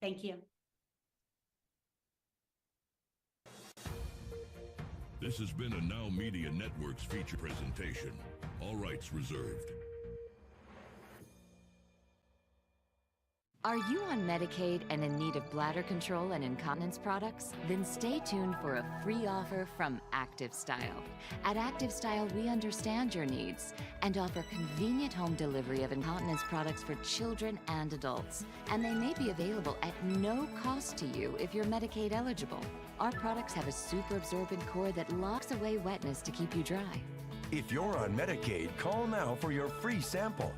Thank you. This has been a Now Media Networks feature presentation. All rights reserved. Are you on Medicaid and in need of bladder control and incontinence products? Then stay tuned for a free offer from Active Style. At Active Style, we understand your needs and offer convenient home delivery of incontinence products for children and adults. And they may be available at no cost to you if you're Medicaid eligible. Our products have a super absorbent core that locks away wetness to keep you dry. If you're on Medicaid, call now for your free sample.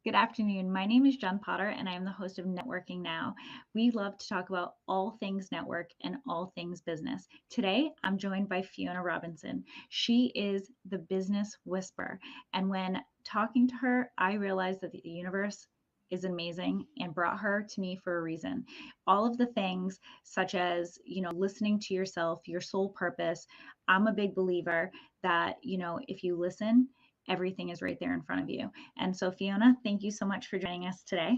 Good afternoon. My name is Jen Potter, and I am the host of Networking Now. We love to talk about all things network and all things business. Today, I'm joined by Fiona Robinson. She is the business whisperer. And when talking to her, I realized that the universe is amazing and brought her to me for a reason. All of the things such as, listening to yourself, your soul purpose. I'm a big believer that, if you listen, everything is right there in front of you. And so, Fiona, thank you so much for joining us today.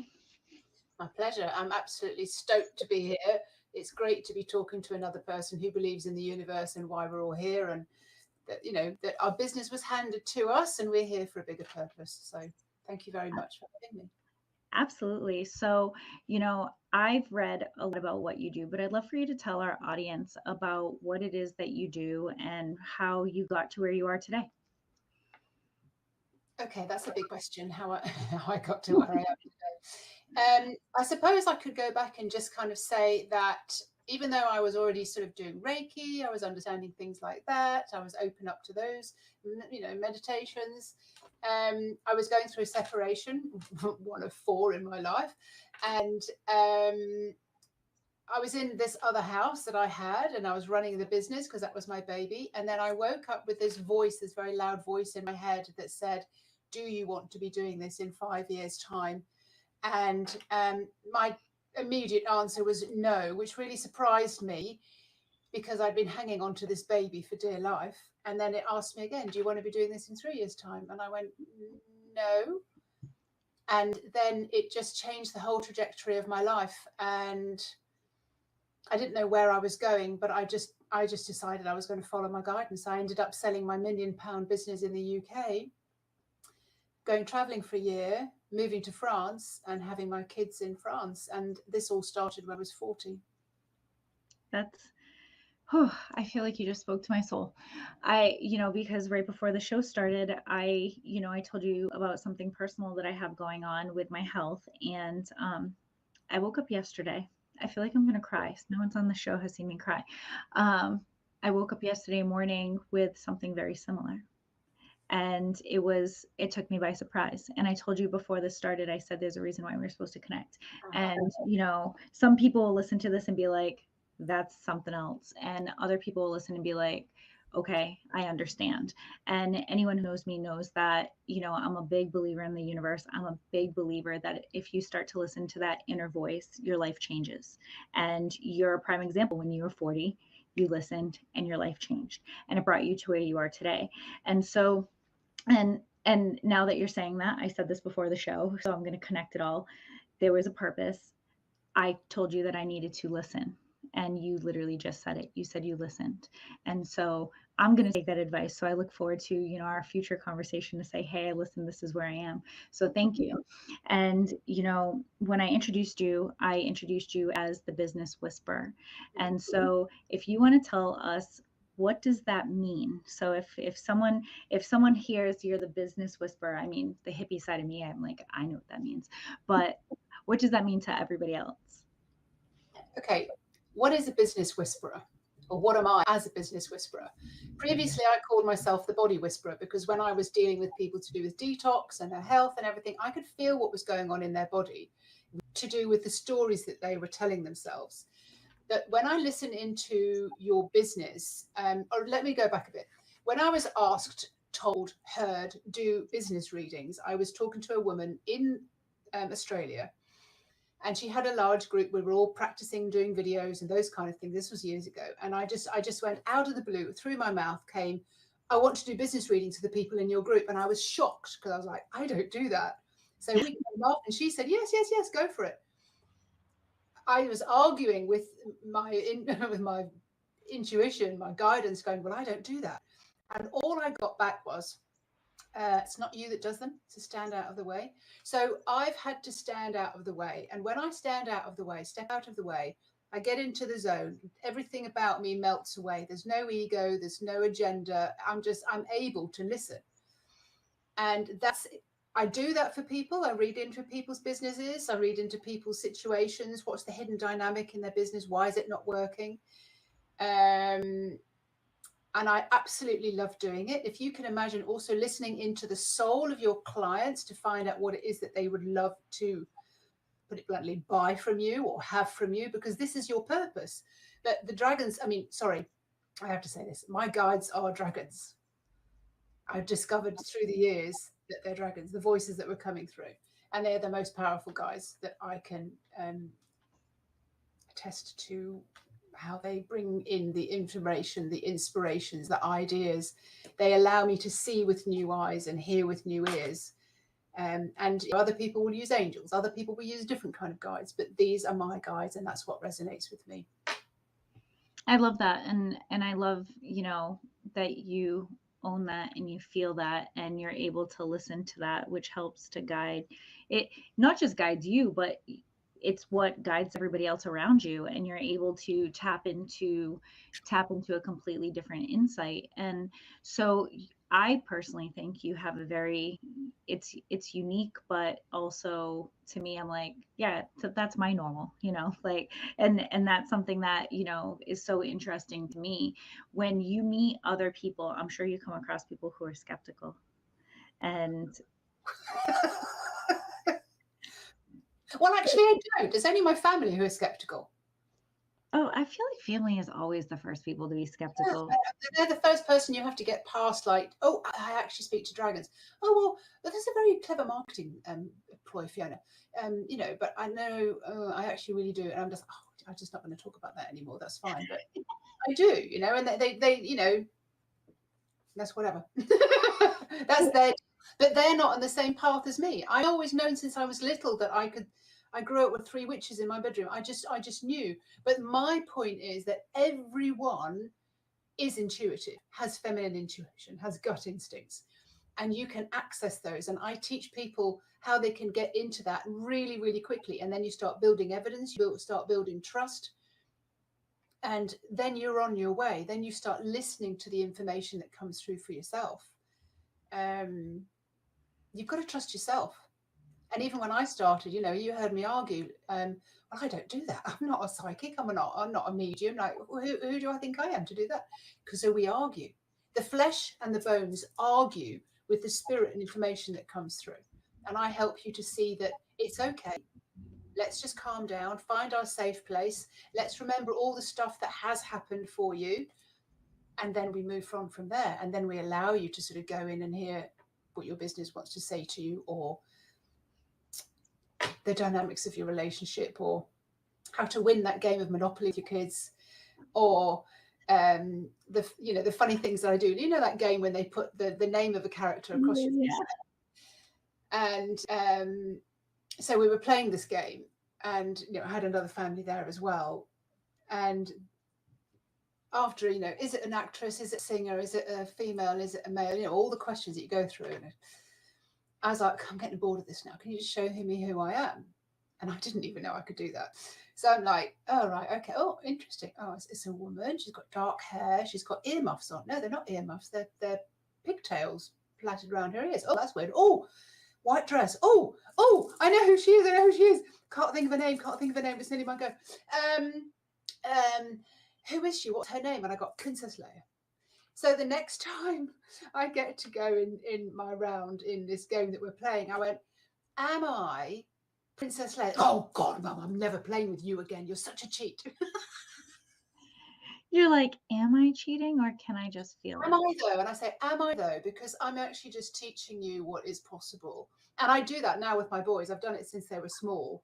My pleasure. I'm absolutely stoked to be here. It's great to be talking to another person who believes in the universe and why we're all here, and that, that our business was handed to us and we're here for a bigger purpose. So thank you very much for having me. Absolutely. So, I've read a lot about what you do, but I'd love for you to tell our audience about what it is that you do and how you got to where you are today. Okay, that's a big question, how I got to where I am today. I suppose I could go back and just kind of say that even though I was already sort of doing Reiki, I was understanding things like that, I was open up to those, meditations. I was going through a separation, one of 4 in my life. And I was in this other house that I had, and I was running the business because that was my baby. And then I woke up with this voice, this very loud voice in my head that said, do you want to be doing this in 5 years' time? And my immediate answer was no, which really surprised me because I'd been hanging on to this baby for dear life. And then it asked me again, do you want to be doing this in 3 years' time? And I went, no. And then it just changed the whole trajectory of my life. And I didn't know where I was going, but I just decided I was going to follow my guidance. I ended up selling my £1 million business in the UK, going traveling for a year, moving to France and having my kids in France. And this all started when I was 40. I feel like you just spoke to my soul. Because right before the show started, I told you about something personal that I have going on with my health. And I woke up yesterday. I feel like I'm going to cry. No one's on the show has seen me cry. I woke up yesterday morning with something very similar. And it took me by surprise. And I told you before this started, I said, there's a reason why we're supposed to connect. And, some people will listen to this and be like, that's something else. And other people will listen and be like, okay, I understand. And anyone who knows me knows that, I'm a big believer in the universe. I'm a big believer that if you start to listen to that inner voice, your life changes. And you're a prime example. When you were 40, you listened and your life changed and it brought you to where you are today. And so, and now that you're saying that, I said this before the show, so I'm going to connect it all. There was a purpose. I told you that I needed to listen. And you literally just said it. You said you listened. And so I'm going to take that advice. So I look forward to, our future conversation to say, hey, listen, this is where I am. So thank you. And, when I introduced you as the business whisperer. And so if you want to tell us what does that mean? So if someone hears you're the business whisperer, I mean, the hippie side of me, I'm like, I know what that means. But what does that mean to everybody else? Okay, what is a business whisperer? Or what am I as a business whisperer? Previously, I called myself the body whisperer because when I was dealing with people to do with detox and their health and everything, I could feel what was going on in their body to do with the stories that they were telling themselves. But when I listen into your business, or let me go back a bit. When I was asked, told, heard, do business readings, I was talking to a woman in Australia, and she had a large group. We were all practicing doing videos and those kind of things. This was years ago. And I just went out of the blue, through my mouth came, I want to do business readings for the people in your group. And I was shocked because I was like, I don't do that. So we came off and she said, yes, yes, yes, go for it. I was arguing with with my intuition, my guidance, going, well, I don't do that. And all I got back was, it's not you that does them, so stand out of the way. So I've had to stand out of the way. And when I stand out of the way, step out of the way, I get into the zone. Everything about me melts away. There's no ego, there's no agenda. I'm able to listen. And I do that for people. I read into people's businesses. I read into people's situations. What's the hidden dynamic in their business? Why is it not working? And I absolutely love doing it. If you can imagine also listening into the soul of your clients to find out what it is that they would love to, put it bluntly, buy from you or have from you, because this is your purpose. But the dragons, I mean, sorry, I have to say this. My guides are dragons. I've discovered through the years that they're dragons, the voices that were coming through. And they're the most powerful guides that I can attest to how they bring in the information, the inspirations, the ideas. They allow me to see with new eyes and hear with new ears. And other people will use angels, other people will use different kind of guides, but these are my guides, and that's what resonates with me. I love that. And I love, that you own that and you feel that and you're able to listen to that, which helps to guide it, not just guides you, but it's what guides everybody else around you, and you're able to tap into a completely different insight. And so I personally think you have a very, it's unique, but also to me, I'm like, yeah, that's my normal, like, and that's something that, is so interesting to me. When you meet other people, I'm sure you come across people who are skeptical. And well, actually, I don't. It's only my family who are skeptical. oh, I feel like family is always the first people to be skeptical. Yeah, they're the first person you have to get past, like, oh, I actually speak to dragons. Oh, well, that's a very clever marketing ploy, Fiona. But I know I actually really do. And I'm just not going to talk about that anymore. That's fine. But I do, and they that's whatever. That's their, but they're not on the same path as me. I always known since I was little that I grew up with 3 witches in my bedroom. I just knew. But my point is that everyone is intuitive, has feminine intuition, has gut instincts, and you can access those. And I teach people how they can get into that really, really quickly. And then you start building evidence, you start building trust. And then you're on your way. Then you start listening to the information that comes through for yourself. You've got to trust yourself. And even when I started, you heard me argue. Well, I don't do that. I'm not a psychic. I'm not a medium. Like, who do I think I am to do that? Because so we argue. The flesh and the bones argue with the spirit and information that comes through. And I help you to see that it's okay. Let's just calm down, find our safe place. Let's remember all the stuff that has happened for you. And then we move from there. And then we allow you to sort of go in and hear what your business wants to say to you, or the dynamics of your relationship, or how to win that game of Monopoly with your kids, or the funny things that I do. That game when they put the name of a character across your face. And so we were playing this game, and I had another family there as well. And after, is it an actress? Is it a singer? Is it a female? Is it a male? All the questions that you go through. And I was like, I'm getting bored of this now. Can you just show me who I am? And I didn't even know I could do that. So I'm like, oh, right, okay. Oh, interesting. Oh, it's a woman. She's got dark hair. She's got earmuffs on. No, they're not earmuffs. They're pigtails plaited around her ears. Oh, that's weird. Oh, white dress. Oh, I know who she is. I know who she is. Can't think of her name. It's nearly my go. Who is she? What's her name? And I got Princess Leia. So the next time I get to go in my round in this game that we're playing, I went, am I Princess Leia? Oh, God, Mum, I'm never playing with you again. You're such a cheat. You're like, am I cheating or can I just feel it? Am I though? And I say, am I though? Because I'm actually just teaching you what is possible. And I do that now with my boys. I've done it since they were small.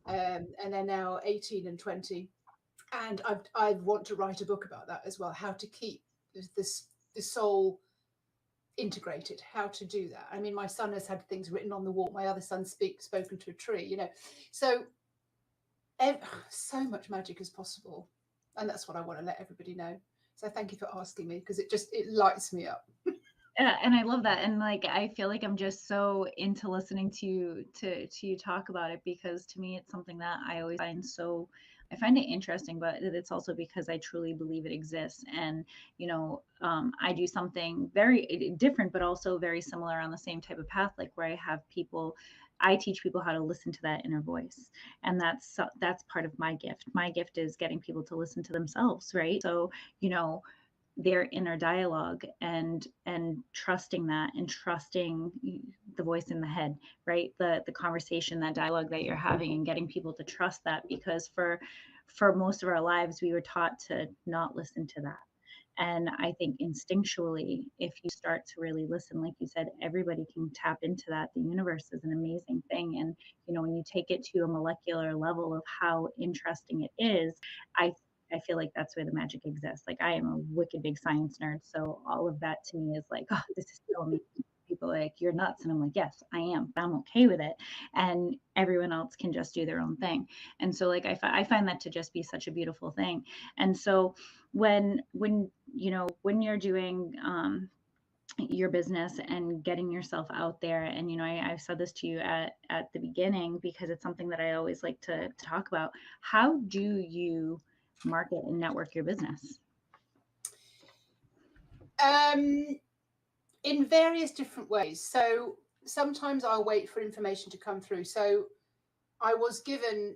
And they're now 18 and 20. And I want to write a book about that as well, how to keep the soul integrated, how to do that. I mean, my son has had things written on the wall. My other son spoken to a tree, you know. So so much magic is possible. And that's what I want to let everybody know. So thank you for asking me, because it lights me up. Yeah, and I love that. And like, I feel like I'm just so into listening to you talk about it, because to me, it's something that I always I find it interesting, but it's also because I truly believe it exists. And, I do something very different, but also very similar on the same type of path, like where I teach people how to listen to that inner voice. And that's part of my gift. My gift is getting people to listen to themselves, right? So, their inner dialogue and trusting that, and trusting the voice in the head, right? The conversation, that dialogue that you're having, and getting people to trust that, because for most of our lives we were taught to not listen to that. And I think instinctually, if you start to really listen, like you said, everybody can tap into that. The universe is an amazing thing. And, when you take it to a molecular level of how interesting it is, I feel like that's where the magic exists. Like, I am a wicked big science nerd. So all of that to me is like, oh, this is so amazing. People are like, you're nuts. And I'm like, yes, I am, but I'm okay with it. And everyone else can just do their own thing. And so like, I find that to just be such a beautiful thing. And so when you're doing, your business and getting yourself out there, and I've said this to you at the beginning, because it's something that I always like to talk about. How do you market and network your business? In various different ways. So sometimes I'll wait for information to come through. So I was given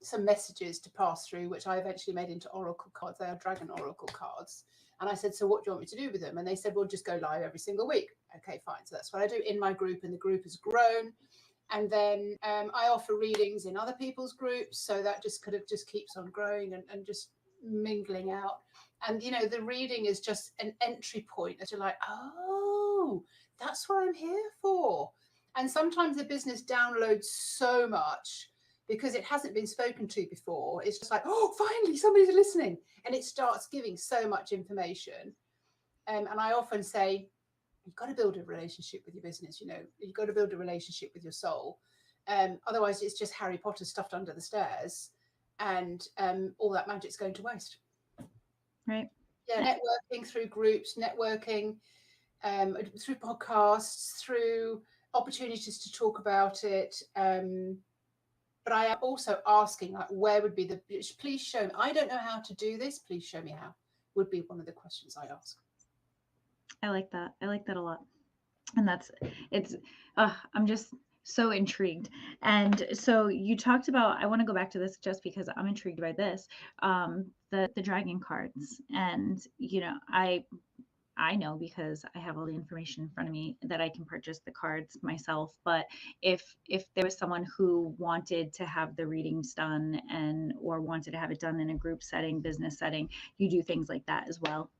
some messages to pass through, which I eventually made into oracle cards. They are dragon oracle cards. And I said, so what do you want me to do with them? And they said, well, just go live every single week. Okay, fine. So that's what I do in my group, and the group has grown. And then I offer readings in other people's groups. So that just keeps on growing and just mingling out. And, the reading is just an entry point that you're like, oh, that's what I'm here for. And sometimes the business downloads so much because it hasn't been spoken to before. It's just like, oh, finally somebody's listening. And it starts giving so much information. And I often say, you've got to build a relationship with your business. You've got to build a relationship with your soul. Otherwise, it's just Harry Potter stuffed under the stairs, and all that magic's going to waste. Right. Yeah, networking through groups, networking through podcasts, through opportunities to talk about it. But I am also asking, like, where would be please show me. I don't know how to do this. Please show me how, would be one of the questions I ask. I like that. I like that a lot. And I'm just so intrigued. And so you talked about, I want to go back to this just because I'm intrigued by this, the dragon cards. And, I know, because I have all the information in front of me, that I can purchase the cards myself. But if there was someone who wanted to have the readings done, or wanted to have it done in a group setting, business setting, you do things like that as well?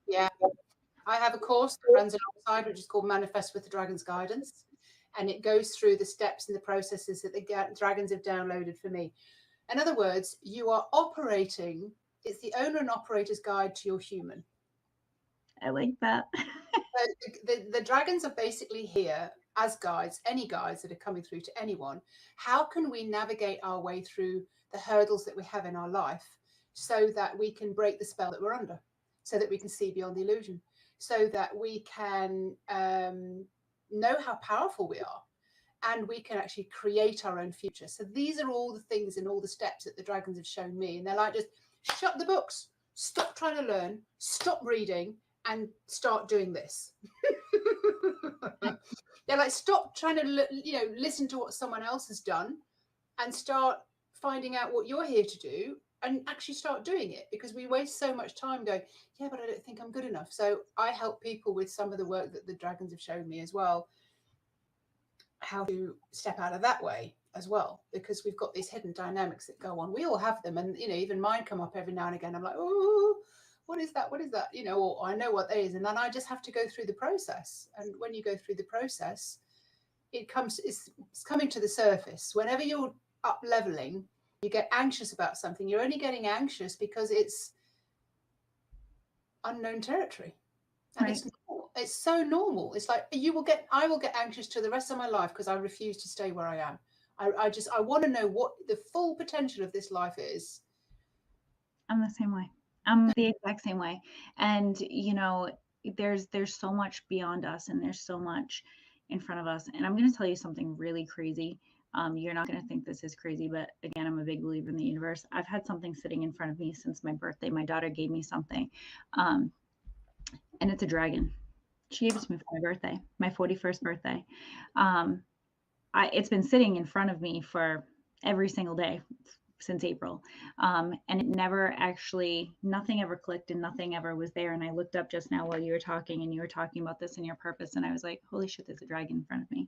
Yeah. I have a course that runs alongside, which is called Manifest with the Dragon's Guidance. And it goes through the steps and the processes that the dragons have downloaded for me. In other words, you are operating, it's the owner and operator's guide to your human. I like that. The dragons are basically here as guides, any guides that are coming through to anyone. How can we navigate our way through the hurdles that we have in our life so that we can break the spell that we're under, so that we can see beyond the illusion, so that we can know how powerful we are, and we can actually create our own future. So these are all the things and all the steps that the dragons have shown me. And they're like, just shut the books, stop trying to learn, stop reading, and start doing this. They're like, stop trying to, listen to what someone else has done and start finding out what you're here to do and actually start doing it, because we waste so much time going, yeah, but I don't think I'm good enough. So I help people with some of the work that the dragons have shown me as well, how to step out of that way as well, because we've got these hidden dynamics that go on. We all have them. And, even mine come up every now and again. I'm like, oh, what is that? What is that? Or I know what that is. And then I just have to go through the process. And when you go through the process, it's coming to the surface. Whenever you're up leveling, you get anxious about something. You're only getting anxious because it's unknown territory. And right. It's so normal. It's like I will get anxious to the rest of my life because I refuse to stay where I am. I want to know what the full potential of this life is. I'm the same way. I'm the exact same way. And, there's so much beyond us, and there's so much in front of us. And I'm going to tell you something really crazy. You're not going to think this is crazy, but again, I'm a big believer in the universe. I've had something sitting in front of me since my birthday. My daughter gave me something, and it's a dragon. She gave it to me for my birthday, my 41st birthday. It's been sitting in front of me for every single day since April. And it never actually, nothing ever clicked and nothing ever was there. And I looked up just now while you were talking, and you were talking about this and your purpose. And I was like, holy shit, there's a dragon in front of me.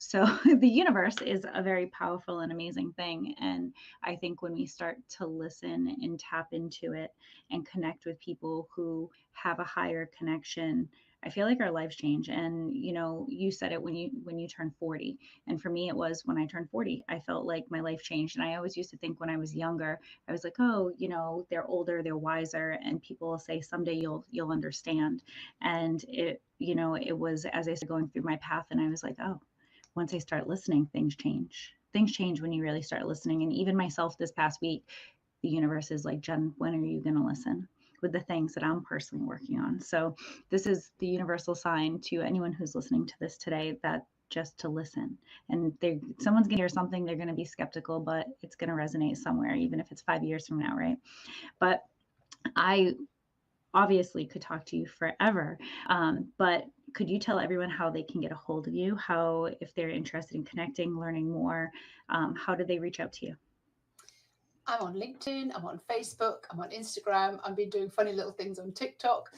So the universe is a very powerful and amazing thing. And I think when we start to listen and tap into it and connect with people who have a higher connection, I feel like our lives change. And, you said it when you turn 40. And for me, it was when I turned 40, I felt like my life changed. And I always used to think when I was younger, I was like, oh, they're older, they're wiser. And people will say someday you'll understand. And it was, as I started going through my path, and I was like, oh, once I start listening, things change. Things change when you really start listening. And even myself this past week, the universe is like, Jen, when are you going to listen? With the things that I'm personally working on. So this is the universal sign to anyone who's listening to this today, that just to listen. And someone's gonna hear something, they're gonna be skeptical, but it's gonna resonate somewhere, even if it's 5 years from now, right? But I obviously could talk to you forever, but could you tell everyone how they can get a hold of you? How, if they're interested in connecting, learning more, how do they reach out to you? I'm on LinkedIn, I'm on Facebook, I'm on Instagram. I've been doing funny little things on TikTok.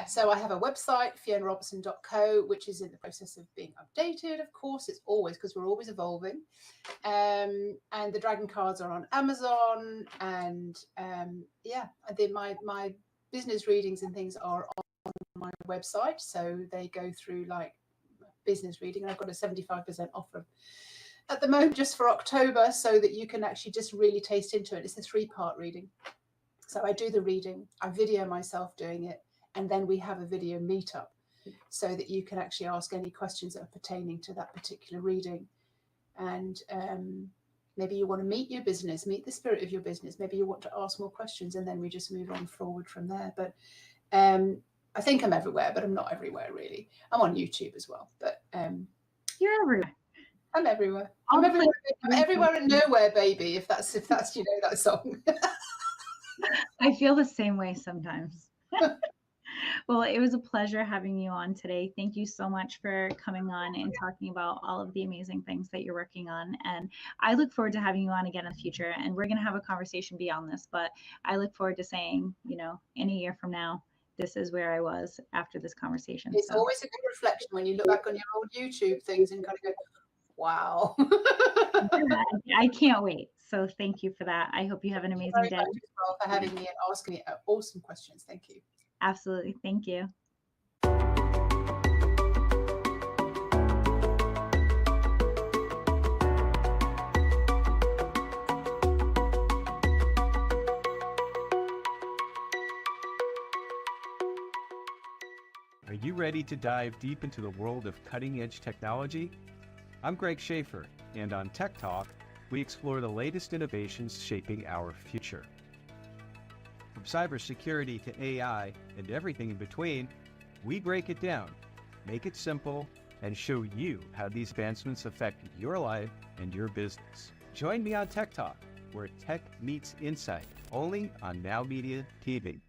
So I have a website, fionarobertson.co, which is in the process of being updated. Of course, it's always, because we're always evolving. And the dragon cards are on Amazon. And my business readings and things are on my website. So they go through like business reading. And I've got a 75% offer at the moment just for October, so that you can actually just really taste into it. It's a 3-part reading. So I do the reading, I video myself doing it, and then we have a video meetup so that you can actually ask any questions that are pertaining to that particular reading. And maybe you want to meet your business, meet the spirit of your business. Maybe you want to ask more questions, and then we just move on forward from there. But I think I'm everywhere, but I'm not everywhere really. I'm on YouTube as well, but you're everywhere. I'm everywhere. I'm everywhere. I'm everywhere and nowhere, baby. If that's that song. I feel the same way sometimes. Well, it was a pleasure having you on today. Thank you so much for coming on and talking about all of the amazing things that you're working on. And I look forward to having you on again in the future. And we're going to have a conversation beyond this, but I look forward to saying, in a year from now, this is where I was after this conversation. It's always a good reflection when you look back on your old YouTube things and kind of go, wow. I can't wait. So thank you for that. I hope you have an amazing day. Thank you as well for having me and asking me awesome questions. Thank you. Absolutely. Thank you. Are you ready to dive deep into the world of cutting-edge technology? I'm Greg Schaefer, and on Tech Talk, we explore the latest innovations shaping our future. From cybersecurity to AI and everything in between, we break it down, make it simple, and show you how these advancements affect your life and your business. Join me on Tech Talk, where tech meets insight, only on Now Media TV.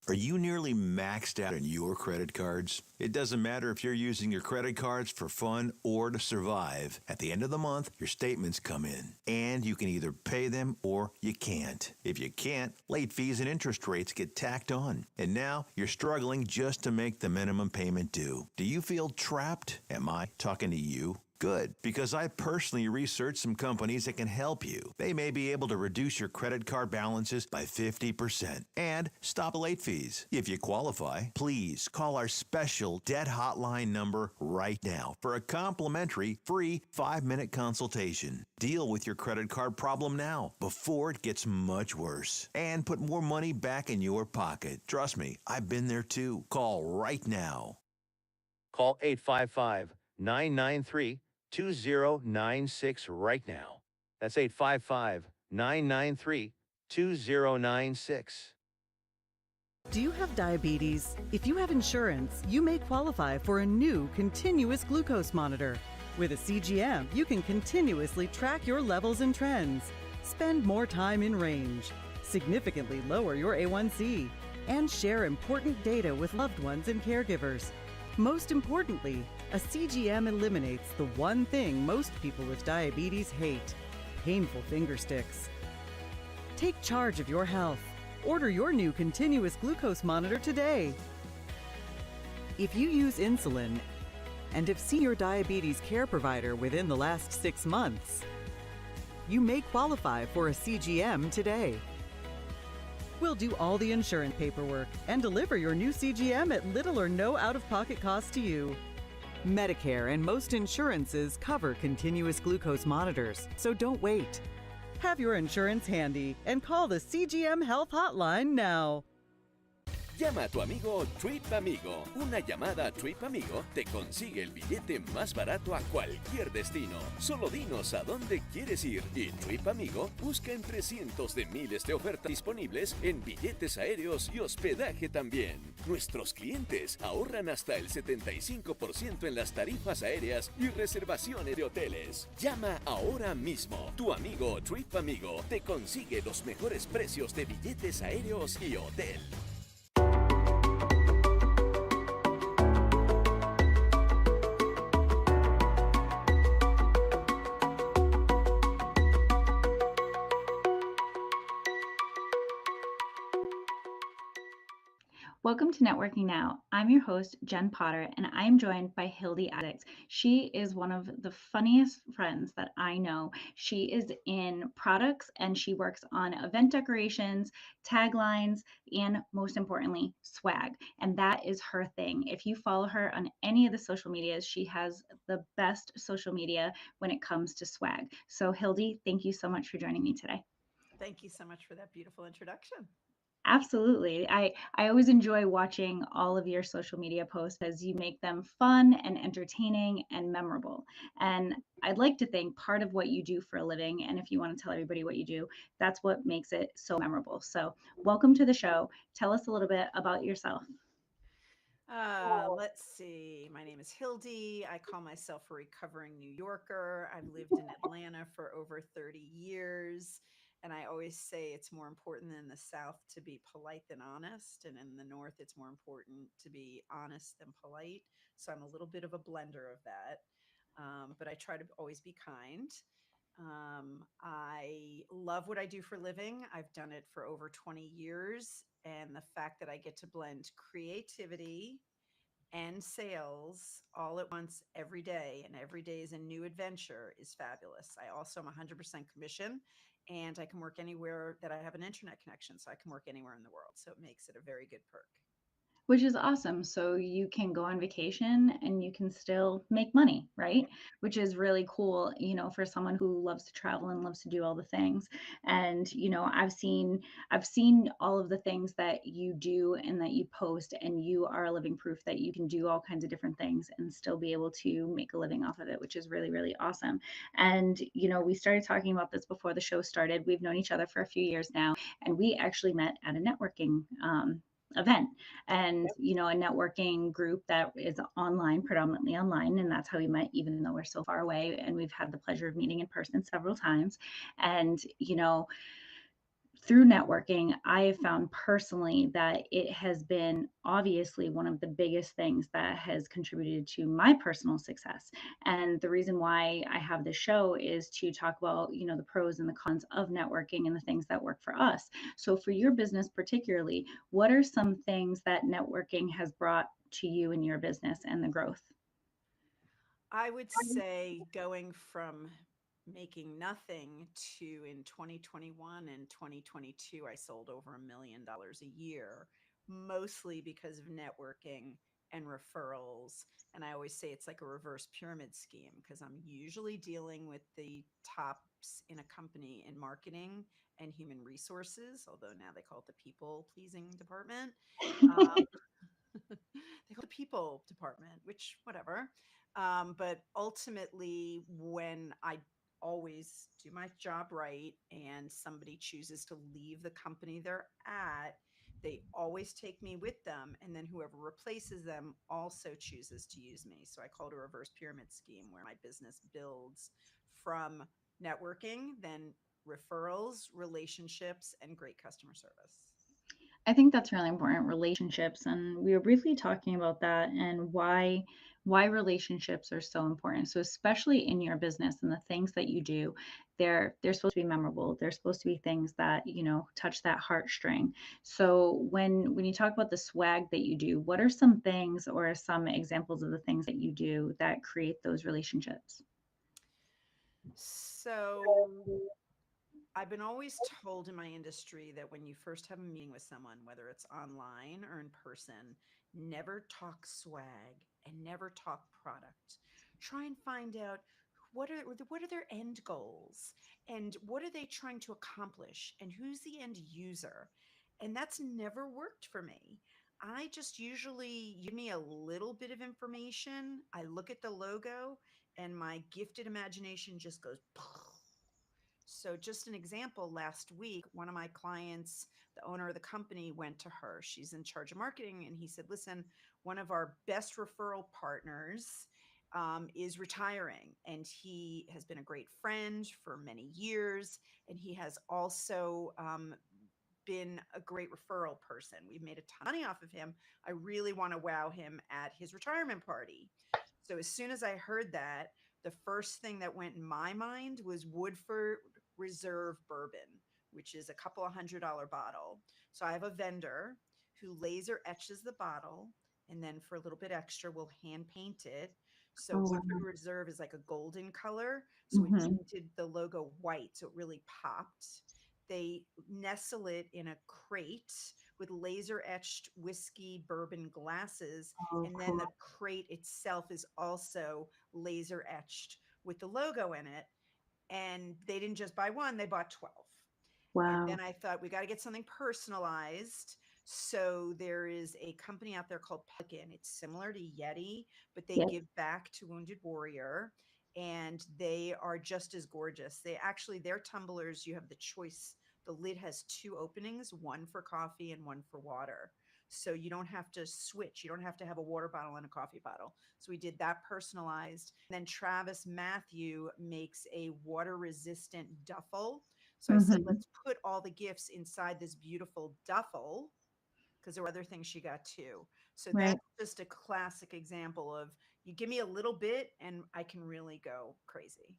Are you nearly maxed out on your credit cards? It doesn't matter if you're using your credit cards for fun or to survive. At the end of the month, your statements come in, and you can either pay them or you can't. If you can't, late fees and interest rates get tacked on. And now you're struggling just to make the minimum payment due. Do you feel trapped? Am I talking to you? Good, because I personally researched some companies that can help you. They may be able to reduce your credit card balances by 50% and stop late fees. If you qualify, please call our special debt hotline number right now for a complimentary free 5-minute consultation. Deal with your credit card problem now before it gets much worse and put more money back in your pocket. Trust me, I've been there too. Call right now. Call 855-993-2096 right now. That's 855-993-2096. Do you have diabetes? If you have insurance, you may qualify for a new continuous glucose monitor. With a CGM, you can continuously track your levels and trends, spend more time in range, significantly lower your A1C, and share important data with loved ones and caregivers. Most importantly, a CGM eliminates the one thing most people with diabetes hate: painful finger sticks. Take charge of your health. Order your new continuous glucose monitor today. If you use insulin and have seen your diabetes care provider within the last 6 months, you may qualify for a CGM today. We'll do all the insurance paperwork and deliver your new CGM at little or no out-of-pocket cost to you. Medicare and most insurances cover continuous glucose monitors, so don't wait. Have your insurance handy and call the CGM Health Hotline now. Llama a tu amigo Trip Amigo. Una llamada a Trip Amigo te consigue el billete más barato a cualquier destino. Solo dinos a dónde quieres ir y Trip Amigo busca entre cientos de miles de ofertas disponibles en billetes aéreos y hospedaje también. Nuestros clientes ahorran hasta el 75% en las tarifas aéreas y reservaciones de hoteles. Llama ahora mismo. Tu amigo Trip Amigo te consigue los mejores precios de billetes aéreos y hotel. Welcome to Networking Now. I'm your host, Jen Potter, and I'm joined by Hildy Addicts. She is one of the funniest friends that I know. She is in products and she works on event decorations, taglines, and most importantly, swag. And that is her thing. If you follow her on any of the social medias, she has the best social media when it comes to swag. So Hildy, thank you so much for joining me today. Thank you so much for that beautiful introduction. Absolutely. I always enjoy watching all of your social media posts as you make them fun and entertaining and memorable. And I'd like to think part of what you do for a living, and if you want to tell everybody what you do, that's what makes it so memorable. So welcome to the show. Tell us a little bit about yourself. Let's see. My name is Hildy. I call myself a recovering New Yorker. I've lived in Atlanta for over 30 years. And I always say it's more important in the South to be polite than honest. And in the North, it's more important to be honest than polite. So I'm a little bit of a blender of that. But I try to always be kind. I love what I do for a living. I've done it for over 20 years. And the fact that I get to blend creativity and sales all at once every day, and every day is a new adventure, is fabulous. I also am 100% commission, and I can work anywhere that I have an internet connection, so I can work anywhere in the world. So it makes it a very good perk. which is awesome. So you can go on vacation and you can still make money, right? Which is really cool, for someone who loves to travel and loves to do all the things. And I've seen all of the things that you do and that you post, and you are a living proof that you can do all kinds of different things and still be able to make a living off of it, which is really, really awesome. And we started talking about this before the show started. We've known each other for a few years now, and we actually met at a networking event, and a networking group that is online, predominantly online, and that's how we met, even though we're so far away, and we've had the pleasure of meeting in person several times. And through networking, I have found personally that it has been obviously one of the biggest things that has contributed to my personal success. And the reason why I have this show is to talk about, the pros and the cons of networking and the things that work for us. So for your business particularly, what are some things that networking has brought to you in your business and the growth? I would say going from making nothing to in 2021 and 2022, I sold over $1 million a year, mostly because of networking and referrals. And I always say it's like a reverse pyramid scheme because I'm usually dealing with the tops in a company in marketing and human resources, although now they call it the people pleasing department. Um, they call it the people department, which whatever. But ultimately, when I always do my job right and somebody chooses to leave the company they're at, they always take me with them. And then whoever replaces them also chooses to use me. So I call it a reverse pyramid scheme where my business builds from networking, then referrals, relationships, and great customer service. I think that's really important, relationships, and we were briefly talking about that and why relationships are so important. So especially in your business and the things that you do, they're supposed to be memorable. They're supposed to be things that, touch that heartstring. So when you talk about the swag that you do, what are some things or some examples of the things that you do that create those relationships? So I've been always told in my industry that when you first have a meeting with someone, whether it's online or in person, never talk swag and never talk product. Try and find out what are their end goals and what are they trying to accomplish and who's the end user. And that's never worked for me. I just usually give me a little bit of information. I look at the logo and my gifted imagination just goes so, just an example, last week, one of my clients, the owner of the company, went to her. She's in charge of marketing. And he said, listen, one of our best referral partners is retiring. And he has been a great friend for many years. And he has also been a great referral person. We've made a ton of money off of him. I really want to wow him at his retirement party. So as soon as I heard that, the first thing that went in my mind was Woodford Reserve bourbon, which is a couple of $100 bottle. So I have a vendor who laser etches the bottle, and then for a little bit extra, we'll hand paint it. So Oh, Woodford wow. Reserve is like a golden color. So we Hmm. painted the logo white, so it really popped. They nestle it in a crate with laser etched whiskey bourbon glasses. Oh, And then cool. the crate itself is also laser etched with the logo in it. And they didn't just buy one, they bought 12. And Wow. then I thought we got to get something personalized. So there is a company out there called Pelican. It's similar to Yeti, but they Yep. give back to Wounded Warrior and they are just as gorgeous. They actually, their tumblers, you have the choice. The lid has two openings, one for coffee and one for water. So you don't have to switch. You don't have to have a water bottle and a coffee bottle. So we did that personalized. And then Travis Matthew makes a water resistant duffel. So I said, Hmm. let's put all the gifts inside this beautiful duffel because there were other things she got too. So Right. that's just a classic example of you give me a little bit and I can really go crazy.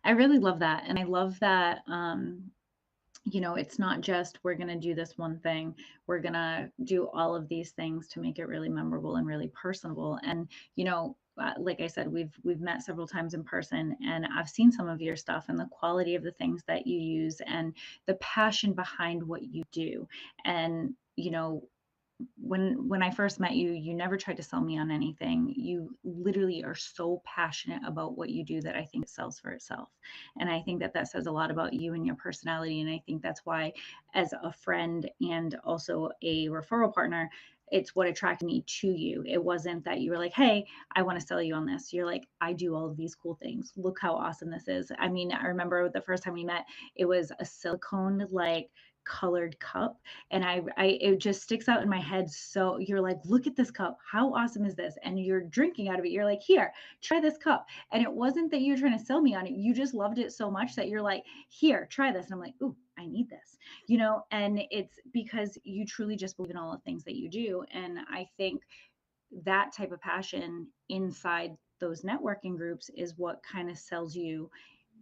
I really love that. And I love that, it's not just we're going to do this one thing. We're going to do all of these things to make it really memorable and really personable. And, like I said, we've met several times in person, and I've seen some of your stuff and the quality of the things that you use and the passion behind what you do. And, when I first met you, you never tried to sell me on anything. You literally are so passionate about what you do that I think it sells for itself. And I think that that says a lot about you and your personality. And I think that's why, as a friend and also a referral partner, it's what attracted me to you. It wasn't that you were like, hey, I want to sell you on this. You're like, I do all of these cool things. Look how awesome this is. I mean, I remember the first time we met, it was a silicone like colored cup, and I it just sticks out in my head. So you're like, look at this cup, how awesome is this? And you're drinking out of it. You're like, here, try this cup. And it wasn't that you were trying to sell me on it, you just loved it so much that you're like, here, try this. And I'm like, ooh, I need this, and it's because you truly just believe in all the things that you do. And I think that type of passion inside those networking groups is what kind of sells you,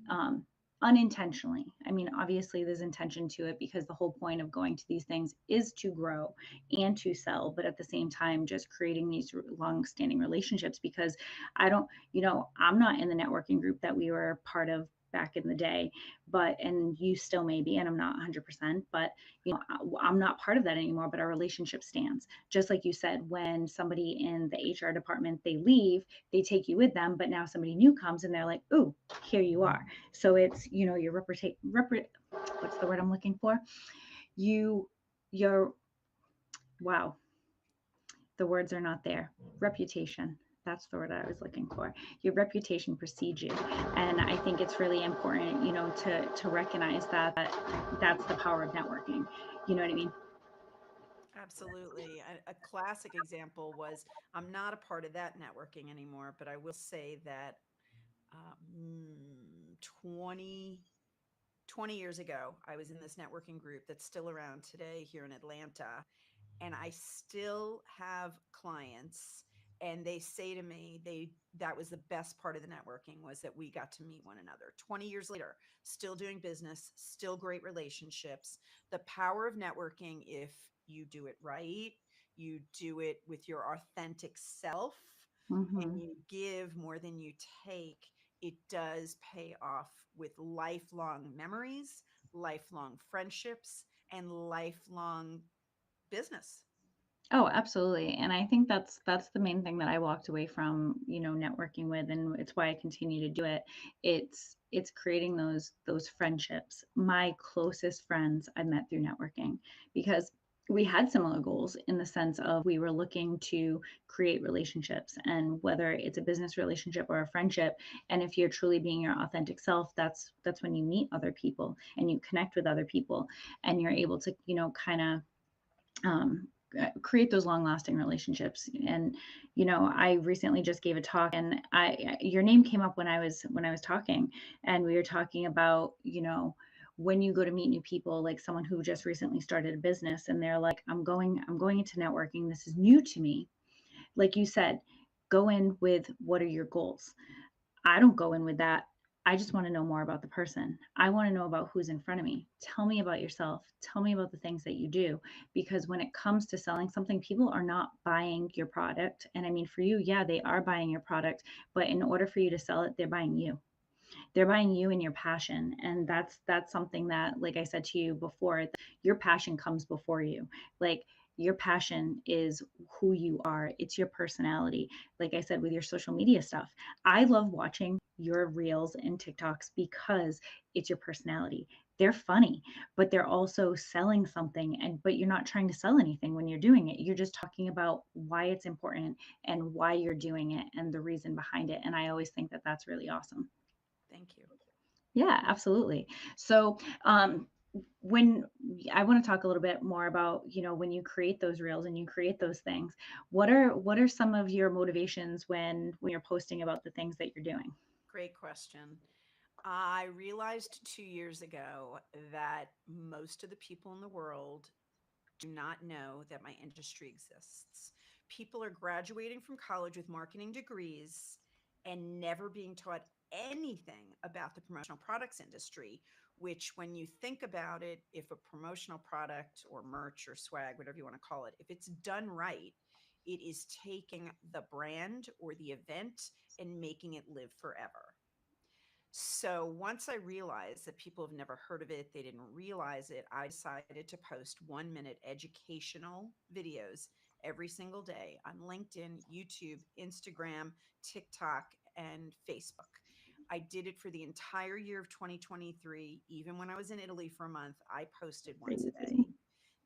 um, unintentionally. I mean, obviously, there's intention to it because the whole point of going to these things is to grow and to sell, but at the same time, just creating these long-standing relationships. Because I don't, I'm not in the networking group that we were part of back in the day, but and you still may be, and I'm not 100%, but I'm not part of that anymore. But our relationship stands. Just like you said, when somebody in the HR department they leave, they take you with them, but now somebody new comes and they're like, ooh, here you are. So it's, your what's the word I'm looking for? You, your, wow, the words are not there. Reputation. That's the word I was looking for. Your reputation precedes you. And I think it's really important, to recognize that that's the power of networking. You know what I mean? Absolutely. A classic example was I'm not a part of that networking anymore, but I will say that um, 20, 20 years ago, I was in this networking group that's still around today here in Atlanta. And I still have clients and they say to me that was the best part of the networking was that we got to meet one another. 20 years later, still doing business, still great relationships. The power of networking, if you do it right, you do it with your authentic self, and Mm-hmm. you give more than you take, it does pay off with lifelong memories, lifelong friendships, and lifelong business. Oh, absolutely. And I think that's the main thing that I walked away from, networking with, and it's why I continue to do it. It's creating those friendships. My closest friends I met through networking because we had similar goals in the sense of we were looking to create relationships, and whether it's a business relationship or a friendship, and if you're truly being your authentic self, that's when you meet other people and you connect with other people, and you're able to, kind of, create those long lasting relationships. And I recently just gave a talk, and I your name came up when I was talking, and we were talking about, when you go to meet new people, like someone who just recently started a business and they're like, I'm going into networking, this is new to me. Like you said, go in with, what are your goals? I don't go in with that. I just want to know more about the person. I want to know about who's in front of me. Tell me about yourself. Tell me about the things that you do. Because when it comes to selling something, people are not buying your product. And I mean, for you, yeah, they are buying your product. But in order for you to sell it, they're buying you. They're buying you and your passion. And that's something that, like I said to you before, your passion comes before you. Like, your passion is who you are. It's your personality. Like I said, with your social media stuff, I love watching your reels and TikToks because it's your personality. They're funny, but they're also selling something, and but you're not trying to sell anything when you're doing it. You're just talking about why it's important and why you're doing it and the reason behind it. And I always think that that's really awesome. Thank you. Yeah, absolutely. So, when I want to talk a little bit more about, when you create those reels and you create those things, what are some of your motivations when you're posting about the things that you're doing? Great question. I realized 2 years ago that most of the people in the world do not know that my industry exists. People are graduating from college with marketing degrees and never being taught anything about the promotional products industry, which, when you think about it, if a promotional product or merch or swag, whatever you want to call it, if it's done right, it is taking the brand or the event and making it live forever. So once I realized that people have never heard of it, they didn't realize it, I decided to post 1 minute educational videos every single day on LinkedIn, YouTube, Instagram, TikTok, and Facebook. I did it for the entire year of 2023. Even when I was in Italy for a month, I posted once a Crazy. day.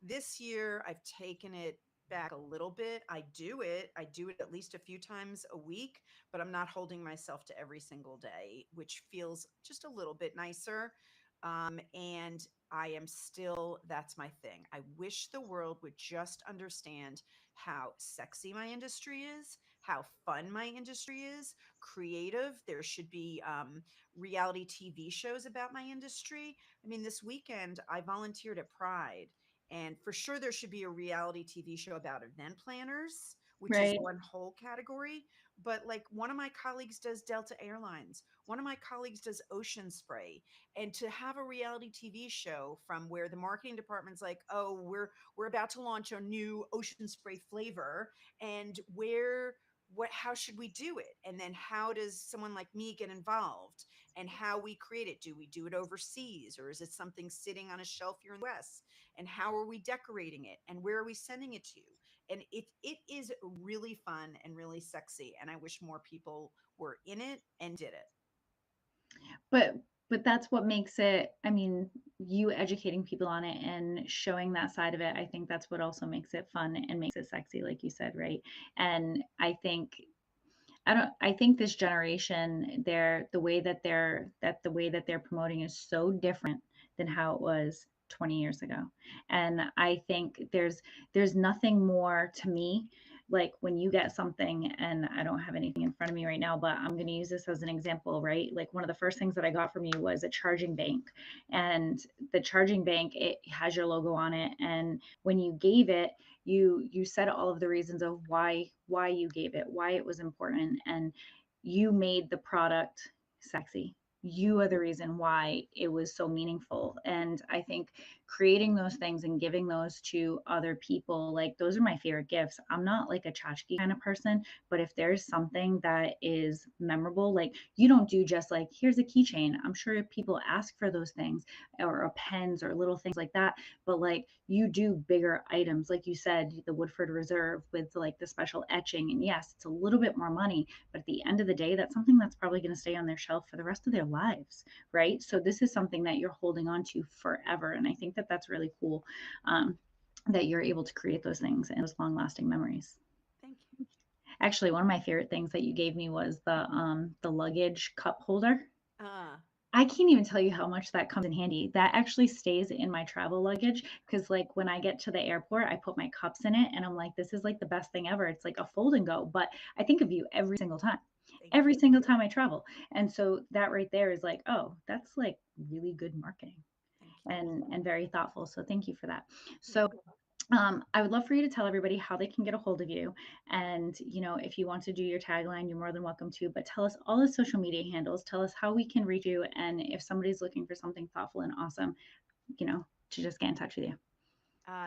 This year, I've taken it back a little bit. I do it. I do it at least a few times a week, but I'm not holding myself to every single day, which feels just a little bit nicer. And I am still, that's my thing. I wish the world would just understand how sexy my industry is, how fun my industry is, creative. There should be reality TV shows about my industry. I mean, this weekend I volunteered at Pride. And for sure, there should be a reality TV show about event planners, which is Right. one whole category. But like one of my colleagues does Delta Airlines, one of my colleagues does Ocean Spray. And to have a reality TV show from where the marketing department's like, oh, we're about to launch a new Ocean Spray flavor, and what how should we do it? And then how does someone like me get involved? And how we create it? Do we do it overseas, or is it something sitting on a shelf here in the US? And how are we decorating it, and where are we sending it to? And it is really fun and really sexy, and I wish more people were in it and did it. But that's what makes it, I mean, you educating people on it and showing that side of it, I think that's what also makes it fun and makes it sexy, like you said, right? And I think this generation, the way that they're promoting is so different than how it was 20 years ago. And I think there's nothing more to me like when you get something, and I don't have anything in front of me right now, but I'm going to use this as an example, right? Like one of the first things that I got from you was a charging bank. And the charging bank, it has your logo on it, and when you gave it, you said all of the reasons of why you gave it, why it was important, and you made the product sexy. You are the reason why it was so meaningful. And I think creating those things and giving those to other people, like those are my favorite gifts. I'm not like a tchotchke kind of person, but if there's something that is memorable, like you don't do just like, here's a keychain. I'm sure people ask for those things or pens or little things like that, but like you do bigger items, like you said, the Woodford Reserve with like the special etching. And yes, it's a little bit more money, but at the end of the day, that's something that's probably going to stay on their shelf for the rest of their lives, right? So this is something that you're holding on to forever. And I think that that's really cool, that you're able to create those things and those long lasting memories. Thank you. Actually, one of my favorite things that you gave me was the luggage cup holder. Uh, I can't even tell you how much that comes in handy. That actually stays in my travel luggage because, like, when I get to the airport, I put my cups in it and I'm like, this is like the best thing ever. It's like a fold and go. But I think of you Thank every you. single time I travel. And so that right there is like, oh, that's like really good marketing Thank you. and very thoughtful. So thank you for that. You're So I would love for you to tell everybody how they can get a hold of you. And, you know, if you want to do your tagline, you're more than welcome to. But tell us all the social media handles. Tell us how we can reach you. And if somebody's looking for something thoughtful and awesome, you know, to just get in touch with you.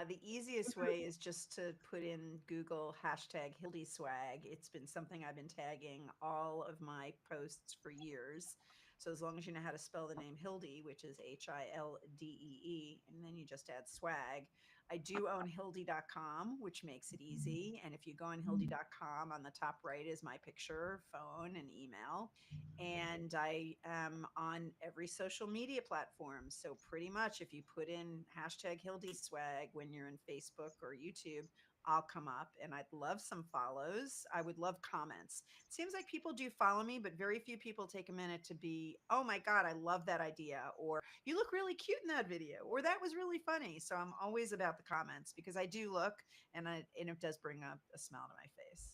The easiest way is just to put in Google hashtag Hildy Swag. It's been something I've been tagging all of my posts for years. So as long as you know how to spell the name Hildy, which is Hildee, and then you just add swag. I do own Hildy.com, which makes it easy. And if you go on Hildy.com, on the top right is my picture, phone, and email. And I am on every social media platform. So pretty much if you put in hashtag Hildy Swag when you're in Facebook or YouTube, I'll come up, and I'd love some follows. I would love comments. It seems like people do follow me, but very few people take a minute to be, oh my God, I love that idea. Or you look really cute in that video. Or that was really funny. So I'm always about the comments because I do look, and it does bring up a smile to my face.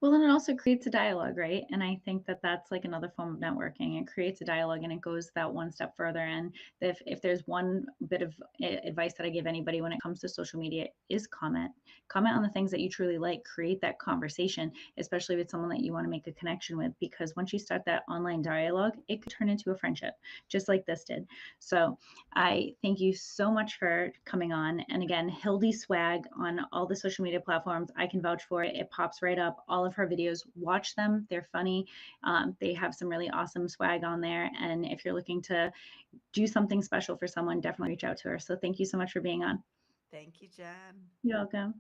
Well, then it also creates a dialogue, right? And I think that that's like another form of networking. It creates a dialogue and it goes that one step further. And if there's one bit of advice that I give anybody when it comes to social media is comment on the things that you truly like, create that conversation, especially with someone that you want to make a connection with, because once you start that online dialogue, it could turn into a friendship, just like this did. So I thank you so much for coming on. And again, Hildy Swag on all the social media platforms. I can vouch for it. It pops right up. All of of her videos. Watch them. They're funny. They have some really awesome swag on there. And if you're looking to do something special for someone, definitely reach out to her. So thank you so much for being on. Thank you, Jen. You're welcome.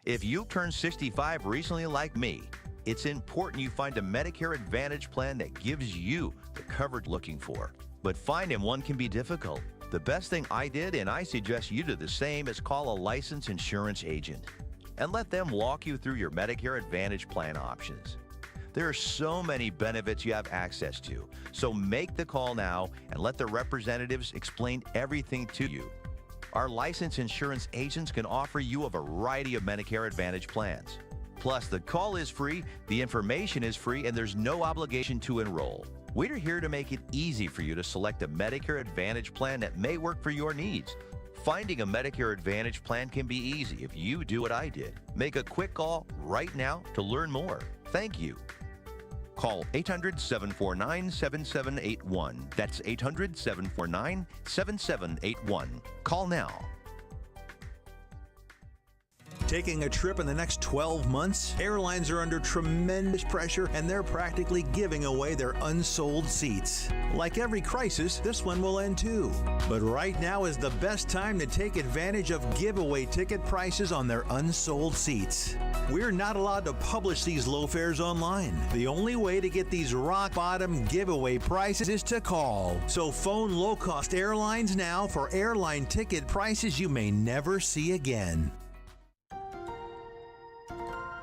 If you turned 65 recently like me, it's important you find a Medicare Advantage plan that gives you the coverage you're looking for. But finding one can be difficult. The best thing I did, and I suggest you do the same, is call a licensed insurance agent and let them walk you through your Medicare Advantage plan options. There are so many benefits you have access to, so make the call now and let the representatives explain everything to you. Our licensed insurance agents can offer you a variety of Medicare Advantage plans. Plus, the call is free, the information is free, and there's no obligation to enroll. We're here to make it easy for you to select a Medicare Advantage plan that may work for your needs. Finding a Medicare Advantage plan can be easy if you do what I did. Make a quick call right now to learn more. Thank you. Call 800-749-7781. That's 800-749-7781. Call now. Taking a trip in the next 12 months? Airlines are under tremendous pressure and they're practically giving away their unsold seats. Like every crisis, this one will end too. But right now is the best time to take advantage of giveaway ticket prices on their unsold seats. We're not allowed to publish these low fares online. The only way to get these rock bottom giveaway prices is to call. So phone low-cost airlines now for airline ticket prices you may never see again.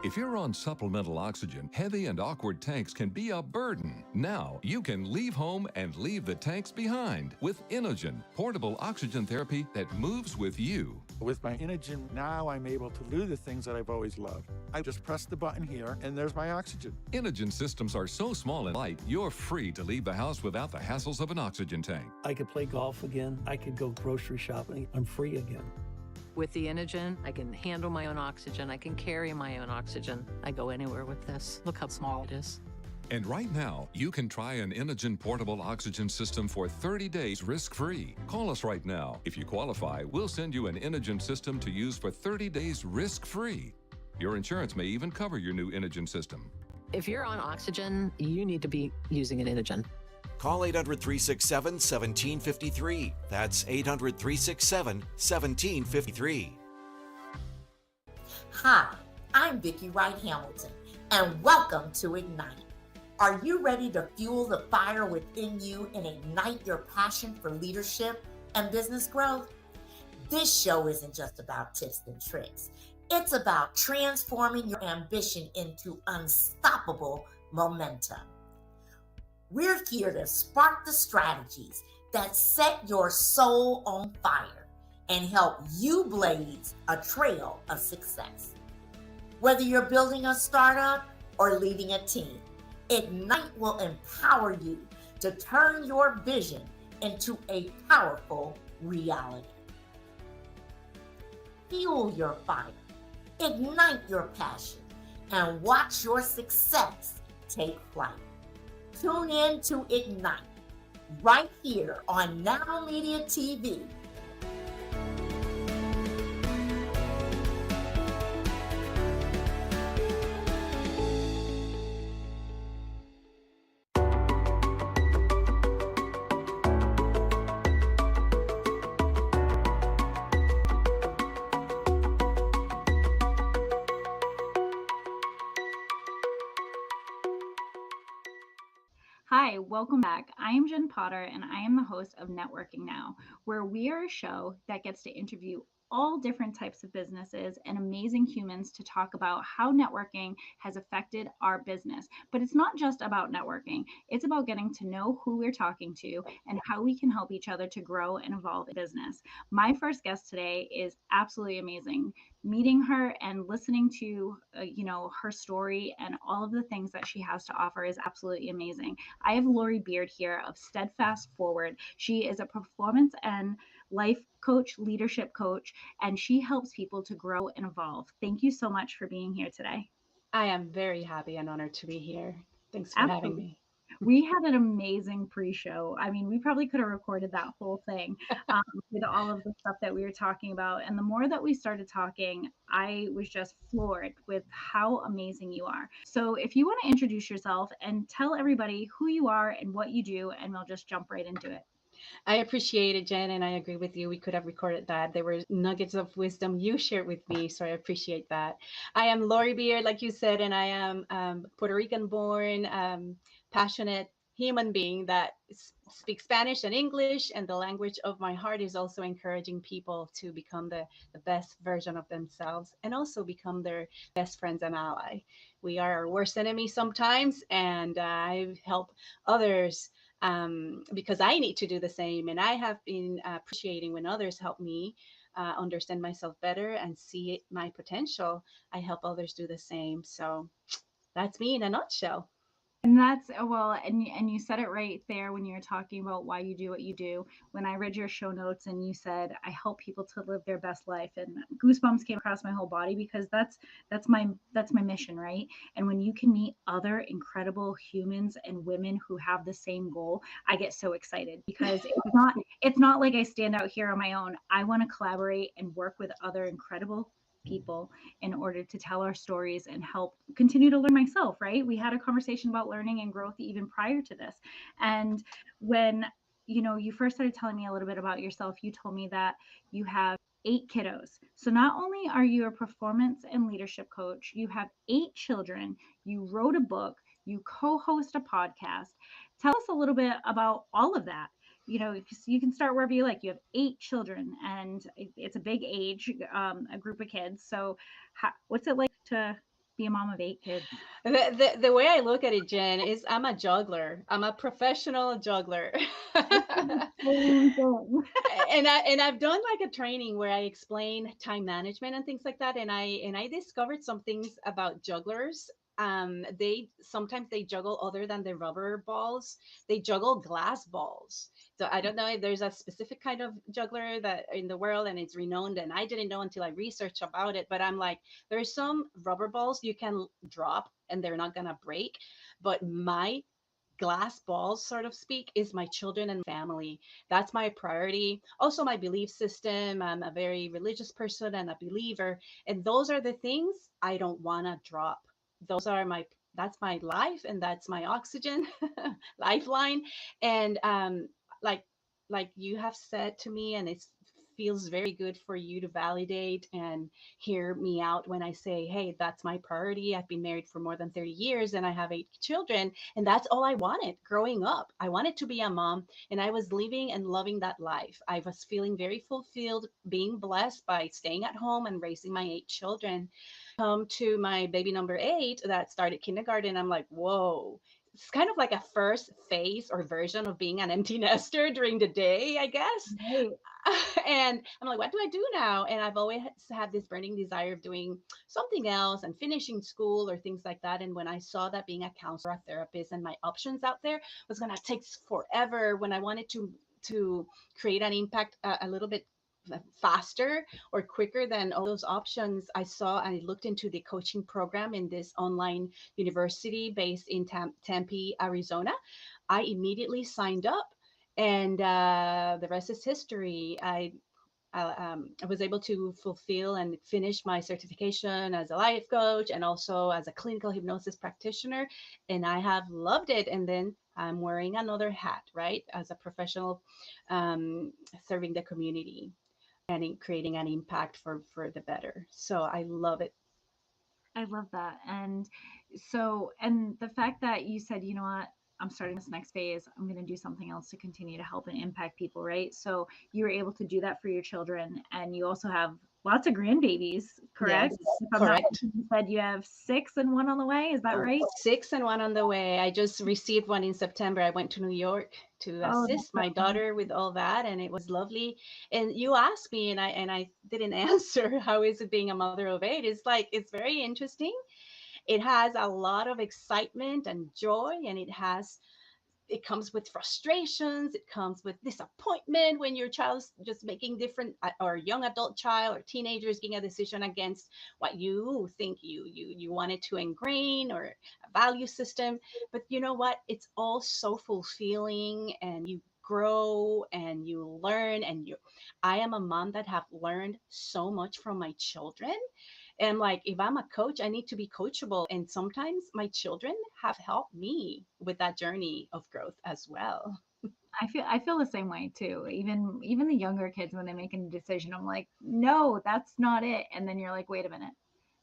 If you're on supplemental oxygen, heavy and awkward tanks can be a burden. Now, you can leave home and leave the tanks behind with Inogen, portable oxygen therapy that moves with you. With my Inogen, now I'm able to do the things that I've always loved. I just press the button here, and there's my oxygen. Inogen systems are so small and light, you're free to leave the house without the hassles of an oxygen tank. I could play golf again. I could go grocery shopping. I'm free again. With the Inogen, I can handle my own oxygen. I can carry my own oxygen. I go anywhere with this. Look how small it is. And right now, you can try an Inogen portable oxygen system for 30 days risk-free. Call us right now. If you qualify, we'll send you an Inogen system to use for 30 days risk-free. Your insurance may even cover your new Inogen system. If you're on oxygen, you need to be using an Inogen. Call 800-367-1753. That's 800-367-1753. Hi, I'm Vicki Wright Hamilton, and welcome to Ignite. Are you ready to fuel the fire within you and ignite your passion for leadership and business growth? This show isn't just about tips and tricks. It's about transforming your ambition into unstoppable momentum. We're here to spark the strategies that set your soul on fire and help you blaze a trail of success. Whether you're building a startup or leading a team, Ignite will empower you to turn your vision into a powerful reality. Fuel your fire, ignite your passion, and watch your success take flight. Tune in to Ignite, right here on Now Media TV. Hi, welcome back. I am Jen Potter, and I am the host of Networking Now, where we are a show that gets to interview all different types of businesses and amazing humans to talk about how networking has affected our business. But it's not just about networking. It's about getting to know who we're talking to and how we can help each other to grow and evolve a business. My first guest today is absolutely amazing. Meeting her and listening to her story and all of the things that she has to offer is absolutely amazing. I have Lori Beard here of Steadfast Forward. She is a performance and life coach, leadership coach, and she helps people to grow and evolve. Thank you so much for being here today. I am very happy and honored to be here. Thanks for having Absolutely. me. We had an amazing pre-show. I mean, we probably could have recorded that whole thing with all of the stuff that we were talking about. And the more that we started talking, I was just floored with how amazing you are. So if you want to introduce yourself and tell everybody who you are and what you do, and we'll just jump right into it. I appreciate it, Jen, and I agree with you. We could have recorded that. There were nuggets of wisdom you shared with me, so I appreciate that. I am Lori Beard, like you said, and I am Puerto Rican born, passionate human being that speaks Spanish and English, and the language of my heart is also encouraging people to become the best version of themselves and also become their best friends and ally. We are our worst enemy sometimes, and I help others because I need to do the same. And I have been appreciating when others help me understand myself better and see my potential. I help others do the same. So that's me in a nutshell. And that's well, and you said it right there when you were talking about why you do what you do. When I read your show notes and you said I help people to live their best life, and goosebumps came across my whole body because that's my mission, right? And when you can meet other incredible humans and women who have the same goal, I get so excited because it's not like I stand out here on my own. I want to collaborate and work with other incredible people in order to tell our stories and help continue to learn myself, right? We had a conversation about learning and growth even prior to this. And when you first started telling me a little bit about yourself, you told me that you have 8 kiddos. So not only are you a performance and leadership coach, you have 8 children, you wrote a book, you co-host a podcast. Tell us a little bit about all of that. You can start wherever you like. You have 8 children, and it's a big age, a group of kids. So, what's it like to be a mom of 8 kids? The way I look at it, Jen, is I'm a juggler. I'm a professional juggler. And I've done like a training where I explain time management and things like that. And I discovered some things about jugglers. They sometimes they juggle other than the rubber balls. They juggle glass balls. So I don't know if there's a specific kind of juggler that in the world and it's renowned, and I didn't know until I researched about it. But I'm like, there's some rubber balls you can drop and they're not gonna break. But my glass balls, sort of speak, is my children and family. That's my priority. Also, my belief system. I'm a very religious person and a believer. And those are the things I don't want to drop. Those are that's my life and that's my oxygen lifeline. And like, like you have said to me, and it feels very good for you to validate and hear me out when I say, hey, that's my priority. I've been married for more than 30 years and I have 8 children. And that's all I wanted growing up. I wanted to be a mom and I was living and loving that life. I was feeling very fulfilled, being blessed by staying at home and raising my 8 children. To my baby number 8 that started kindergarten, I'm like, whoa. It's kind of like a first phase or version of being an empty nester during the day, I guess. Right. And I'm like, what do I do now? And I've always had this burning desire of doing something else and finishing school or things like that. And when I saw that being a counselor, a therapist, and my options out there was going to take forever, when I wanted to create an impact a little bit faster or quicker than all those options, I saw and I looked into the coaching program in this online university based in Tempe, Arizona. I immediately signed up, and the rest is history. I was able to fulfill and finish my certification as a life coach and also as a clinical hypnosis practitioner. And I have loved it. And then I'm wearing another hat, right? As a professional, serving the community and in creating an impact for the better. So I love it. I love that. And the fact that you said, you know what, I'm starting this next phase, I'm going to do something else to continue to help and impact people, right? So you were able to do that for your children. And you also have lots of grandbabies, correct? Yes, If I'm not correct. mistaken, you said you have 6 and 1 on the way. Is that right? 6 and 1 on the way. I just received one in September. I went to New York to Oh, assist my that's so daughter with all that, and it was lovely. And you asked me, and I didn't answer. How is it being a mother of 8? It's like it's very interesting. It has a lot of excitement and joy, and it has it comes with frustrations, it comes with disappointment when your child's just making different, or young adult child or teenagers making a decision against what you think you wanted to ingrain, or a value system. But you know what, it's all so fulfilling, and you grow and you learn. And you I am a mom that have learned so much from my children. And like, if I'm a coach, I need to be coachable. And sometimes my children have helped me with that journey of growth as well. I feel the same way too. Even the younger kids, when they make a decision, I'm like, no, that's not it. And then you're like, wait a minute,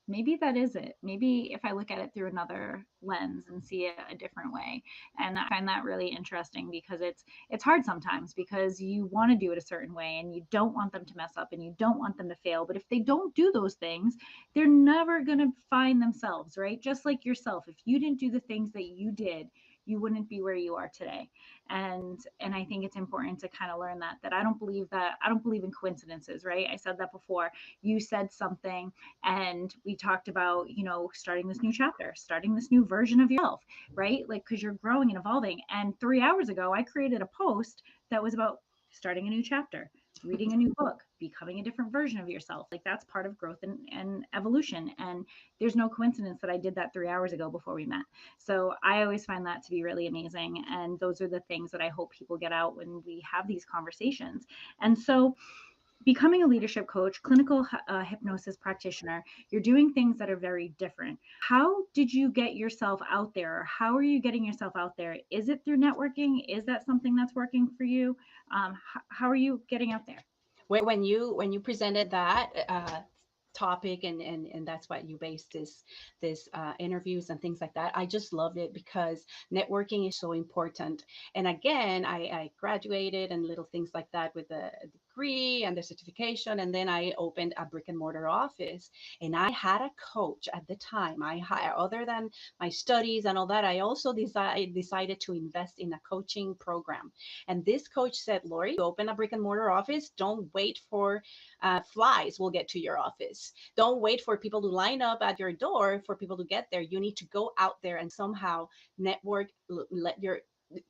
maybe that is it. Maybe if I look at it through another lens and see it a different way. And I find that really interesting, because it's hard sometimes, because you want to do it a certain way and you don't want them to mess up and you don't want them to fail. But if they don't do those things, they're never going to find themselves, right? Just like yourself. If you didn't do the things that you did, you wouldn't be where you are today. And I think it's important to kind of learn that I don't believe in coincidences, right? I said that before. You said something, and we talked about, starting this new chapter, starting this new version of yourself, right? Like, because you're growing and evolving. And 3 hours ago, I created a post that was about starting a new chapter, reading a new book, becoming a different version of yourself. Like, that's part of growth and evolution. And there's no coincidence that I did that 3 hours ago before we met. So I always find that to be really amazing. And those are the things that I hope people get out when we have these conversations. And so, becoming a leadership coach, clinical hypnosis practitioner, you're doing things that are very different. How did you get yourself out there? How are you getting yourself out there? Is it through networking? Is that something that's working for you? How are you getting out there? When you presented that topic, and that's what you based this interviews and things like that, I just loved it, because networking is so important. And again, I graduated and little things like that with the degree and the certification, and then I opened a brick and mortar office. And I had a coach at the time. Other than my studies and all that, I also decided to invest in a coaching program. And this coach said, Lori, you open a brick and mortar office, don't wait for flies will get to your office. Don't wait for people to line up at your door for people to get there. You need to go out there and somehow network, let your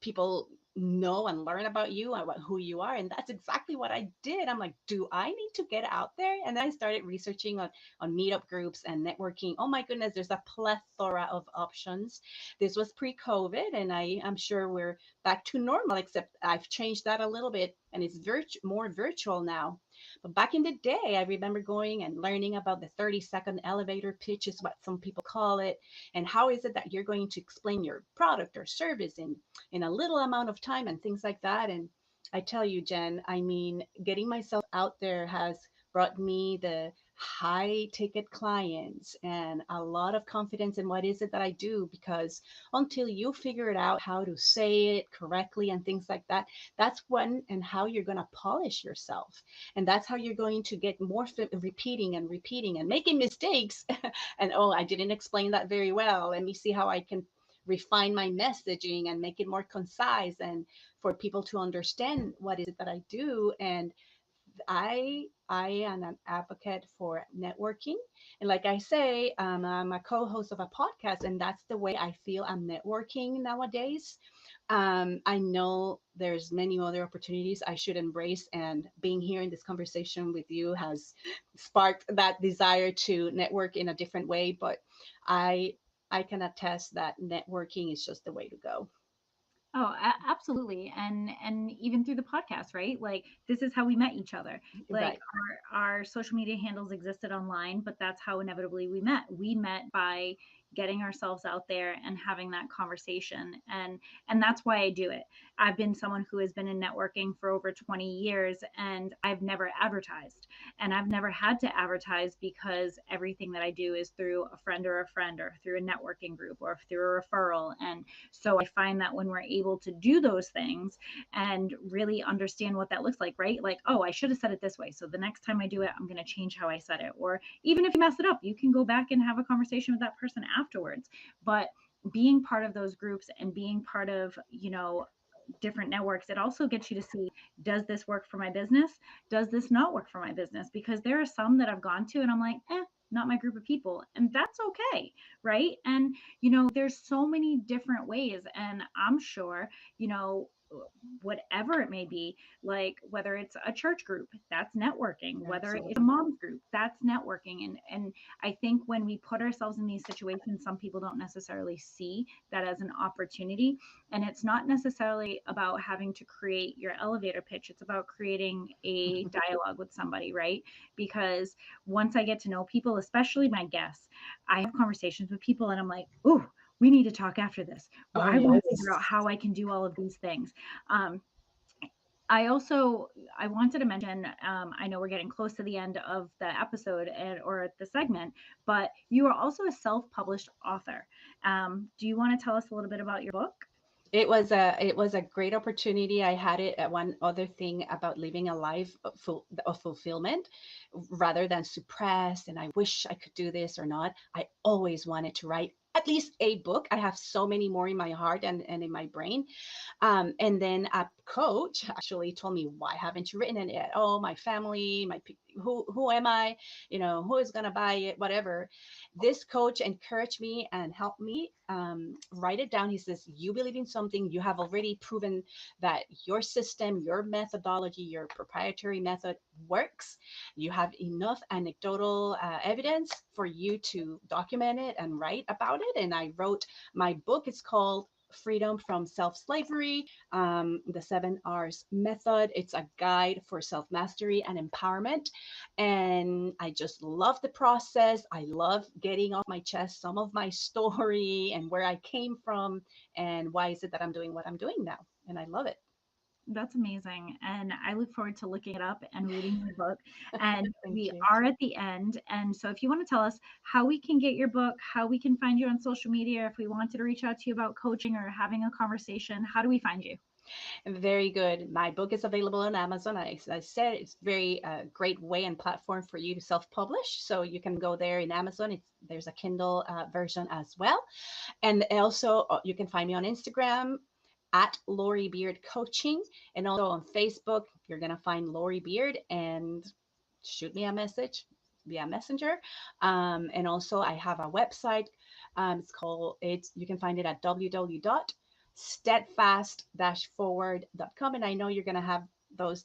people know and learn about you and about who you are. And that's exactly what I did. I'm like, do I need to get out there? And then I started researching on meetup groups and networking. Oh my goodness, there's a plethora of options. This was pre-COVID, and I'm sure we're back to normal, except I've changed that a little bit, and it's more virtual now. But back in the day, I remember going and learning about the 30-second elevator pitch, is what some people call it. And how is it that you're going to explain your product or service in a little amount of time and things like that. And I tell you, Jen, I mean, getting myself out there has brought me the high ticket clients and a lot of confidence in what is it that I do, because until you figure it out how to say it correctly and things like that, that's when and how you're going to polish yourself. And that's how you're going to get more repeating and repeating and making mistakes. And oh, I didn't explain that very well. Let me see how I can refine my messaging and make it more concise, and for people to understand what is it that I do. And I am an advocate for networking. And like I say, I'm a co-host of a podcast, and that's the way I feel I'm networking nowadays. I know there's many other opportunities I should embrace, and being here in this conversation with you has sparked that desire to network in a different way. But I I can attest that networking is just the way to go. Oh, absolutely. And even through the podcast, right? Like, this is how we met each other. Like, Right. our social media handles existed online, but that's how inevitably we met. We met by getting ourselves out there and having that conversation. And that's why I do it. I've been someone who has been in networking for over 20 years, and I've never advertised. And I've never had to advertise, because everything that I do is through a friend or through a networking group or through a referral. And so I find that when we're able to do those things and really understand what that looks like, right? Like, oh, I should have said it this way, so the next time I do it, I'm going to change how I said it. Or even if you mess it up, you can go back and have a conversation with that person afterwards. But being part of those groups and being part of, different networks, it also gets you to see, does this work for my business? Does this not work for my business? Because there are some that I've gone to and I'm like, not my group of people. And that's okay, right? And, there's so many different ways. And I'm sure, whatever it may be, like whether it's a church group, that's networking, whether it's a mom's group, that's networking. And I think when we put ourselves in these situations, some people don't necessarily see that as an opportunity. And it's not necessarily about having to create your elevator pitch. It's about creating a dialogue with somebody, right? Because once I get to know people, especially my guests, I have conversations with people and I'm like, ooh, we need to talk after this. Well, I want to figure out how I can do all of these things. I wanted to mention, I know we're getting close to the end of the episode or the segment, but you are also a self-published author. Do you want to tell us a little bit about your book? It was a great opportunity. I had it at one other thing about living a life of fulfillment rather than suppressed. And I wish I could do this or not. I always wanted to write at least a book. I have so many more in my heart and in my brain. And then a coach actually told me, why haven't you written it yet? Oh, my family, who am I? Who is going to buy it? Whatever. This coach encouraged me and helped me write it down. He says, you believe in something, you have already proven that your system, your methodology, your proprietary method works. You have enough anecdotal evidence for you to document it and write about it. And I wrote my book. It's called Freedom from Self-Slavery, the 7 R's Method. It's a guide for self-mastery and empowerment. And I just love the process. I love getting off my chest some of my story and where I came from and why is it that I'm doing what I'm doing now. And I love it. That's amazing. And I look forward to looking it up and reading your book. And we are at the end. And so if you want to tell us how we can get your book, how we can find you on social media, if we wanted to reach out to you about coaching or having a conversation, how do we find you? Very good. My book is available on Amazon. I said it's very great way and platform for you to self-publish. So you can go there in Amazon. There's a Kindle version as well. And also you can find me on Instagram at Lori Beard Coaching, and also on Facebook. You're going to find Lori Beard and shoot me a message via Messenger. And also I have a website. You can find it at www.steadfast-forward.com. And I know you're going to have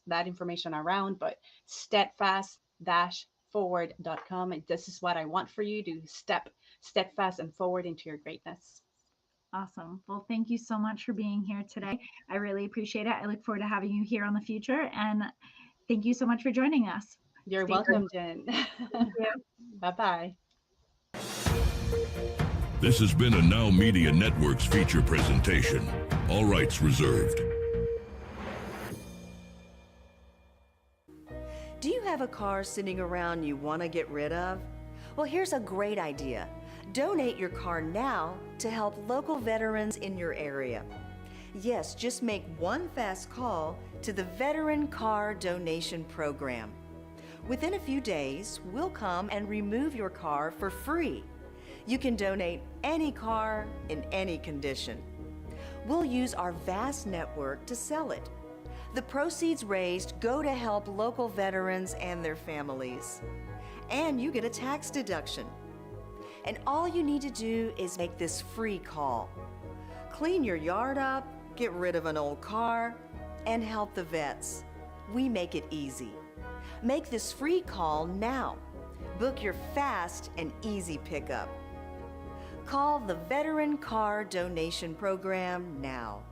that information around, but steadfast-forward.com. And this is what I want for you to step steadfast and forward into your greatness. Awesome. Well, thank you so much for being here today. I really appreciate it. I look forward to having you here on the future. And thank you so much for joining us. You're welcome, Jen. Thank you. Bye-bye. This has been a Now Media Networks feature presentation. All rights reserved. Do you have a car sitting around you want to get rid of? Well, here's a great idea. Donate your car now to help local veterans in your area. Yes, just make one fast call to the Veteran Car Donation Program. Within a few days, we'll come and remove your car for free. You can donate any car in any condition. We'll use our vast network to sell it. The proceeds raised go to help local veterans and their families. And you get a tax deduction. And all you need to do is make this free call. Clean your yard up, get rid of an old car, and help the vets. We make it easy. Make this free call now. Book your fast and easy pickup. Call the Veteran Car Donation Program now.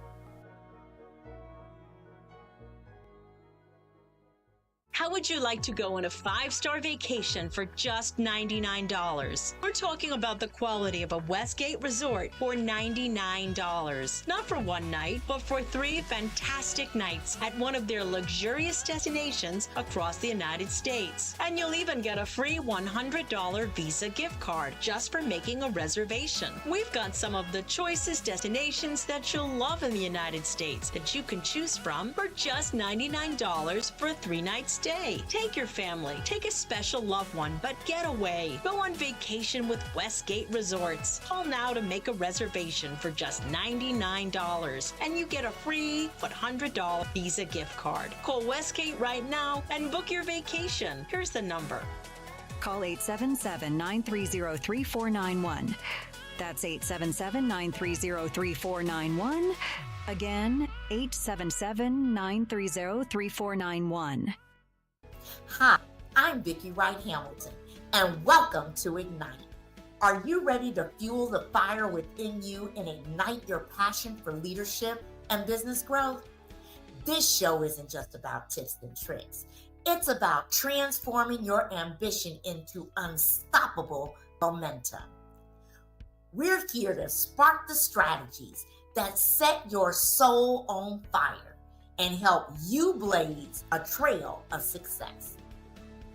How would you like to go on a 5-star vacation for just $99? We're talking about the quality of a Westgate resort for $99. Not for one night, but for 3 fantastic nights at one of their luxurious destinations across the United States. And you'll even get a free $100 Visa gift card just for making a reservation. We've got some of the choicest destinations that you'll love in the United States that you can choose from for just $99 for a 3-night stay. Take your family, take a special loved one, but get away. Go on vacation with Westgate Resorts. Call now to make a reservation for just $99, and you get a free $100 Visa gift card. Call Westgate right now and book your vacation. Here's the number: Call 877-930-3491. That's 877-930-3491. Again, 877-930-3491. Hi, I'm Vicki Wright Hamilton, and welcome to Ignite. Are you ready to fuel the fire within you and ignite your passion for leadership and business growth? This show isn't just about tips and tricks. It's about transforming your ambition into unstoppable momentum. We're here to spark the strategies that set your soul on fire and help you blaze a trail of success.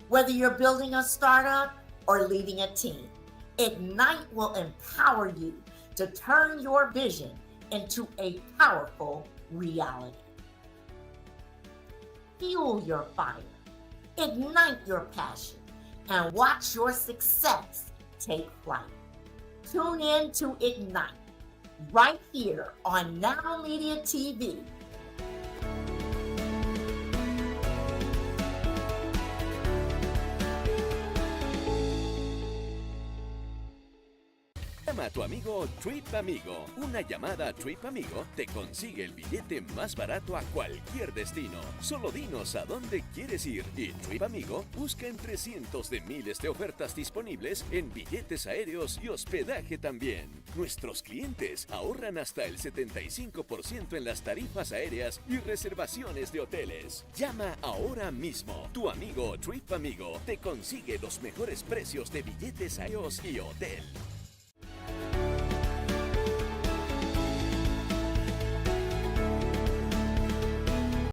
Whether you're building a startup or leading a team, Ignite will empower you to turn your vision into a powerful reality. Fuel your fire, ignite your passion, and watch your success take flight. Tune in to Ignite right here on Now Media TV. Llama a tu amigo Trip Amigo. Una llamada a Trip Amigo te consigue el billete más barato a cualquier destino. Solo dinos a dónde quieres ir y Trip Amigo busca entre cientos de miles de ofertas disponibles en billetes aéreos y hospedaje también. Nuestros clientes ahorran hasta el 75% en las tarifas aéreas y reservaciones de hoteles. Llama ahora mismo. Tu amigo Trip Amigo te consigue los mejores precios de billetes aéreos y hotel.